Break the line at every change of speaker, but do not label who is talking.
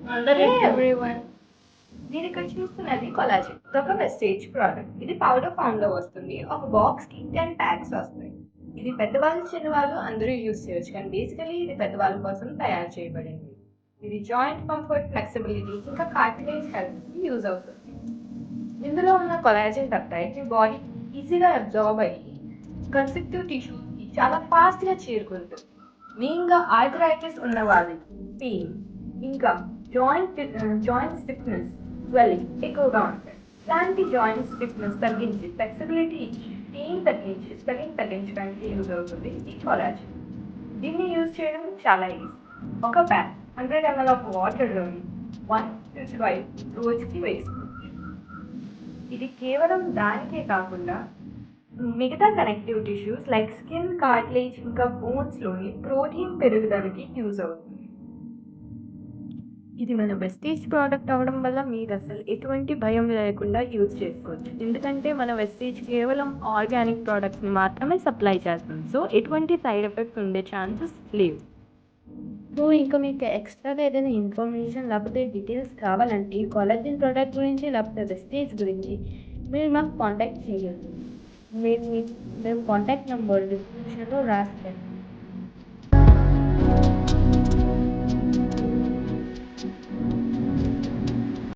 Hey
అందరికీ
everyone, మీరు ఇక్కడ చూస్తున్నది కొలాజిన్. ఇదొక వెస్టేజ్ ప్రోడక్ట్. ఇది పౌడర్ ఫామ్ లో వస్తుంది. ఒక బాక్స్ కి 10 ప్యాక్స్ వస్తాయి. ఇది పెద్దవాళ్ళు చిన్నవాళ్ళు అందరూ యూజ్ చేయొచ్చు, కానీ బేసికలీ ఇది పెద్దవాళ్ళ కోసం తయారు చేయబడింది. ఇది జాయింట్ కంఫర్ట్, ఫ్లెక్సిబిలిటీ ఇంకా కార్టిలేజ్ హెల్త్ కి యూజ్ అవుతుంది. ఇందులో ఉన్న కొలాజిన్ పెప్టైడ్ మీ బాడీ ఈజీగా అబ్జార్బ్ అయ్యి కన్స్ట్రక్టివ్ టిష్యూకి చాలా ఫాస్ట్ గా చేరుకుంటుంది. మెయిన్గా ఆర్థరైటిస్ ఉన్న వాళ్ళకి పెయిన్ ఇంకా జాయింట్ స్టిఫ్నెస్ స్వెల్లింగ్ ఎక్కువగా ఉంటాయి. ఇలాంటి జాయింట్ స్టిఫ్నెస్ తగ్గించి ఫ్లెక్సిబిలిటీ ఇచ్చి పెయిన్ తగ్గించి స్వెల్లింగ్ తగ్గించడానికి యూజ్ అవుతుంది ఈ కొలాజిన్. దీన్ని యూజ్ చేయడం చాలా ఈజీ. ఒక ప్యాక్ 100 ml ఆఫ్ వాటర్లోని 1 to 5 రోజుకి వేసుకోండి. ఇది కేవలం దానికే కాకుండా మిగతా connective tissues like skin, cartilage ఇంకా బోన్స్ లోని ప్రోటీన్ పెరుగుదలకి యూజ్ అవుతుంది. ఇది మన వెస్టేజ్ ప్రోడక్ట్ అవడం వల్ల మీరు అసలు ఎటువంటి భయం లేకుండా యూజ్ చేసుకోవచ్చు. ఎందుకంటే మన వెస్టేజ్ కేవలం ఆర్గానిక్ ప్రోడక్ట్స్ని మాత్రమే సప్లై చేస్తుంది. సో ఎటువంటి సైడ్ ఎఫెక్ట్స్ ఉండే ఛాన్సెస్ లేవు. సో ఇంకా మీకు ఎక్స్ట్రాగా ఏదైనా ఇన్ఫర్మేషన్ లేకపోతే డీటెయిల్స్ కావాలంటే ఈ కొలాజిన్ ప్రోడక్ట్ గురించి లేకపోతే వెస్టేజ్ గురించి మీరు మాకు కాంటాక్ట్ చేయగలరు. మేము కాంటాక్ట్ నెంబర్ డిస్క్రిప్షన్లో రాస్తాను.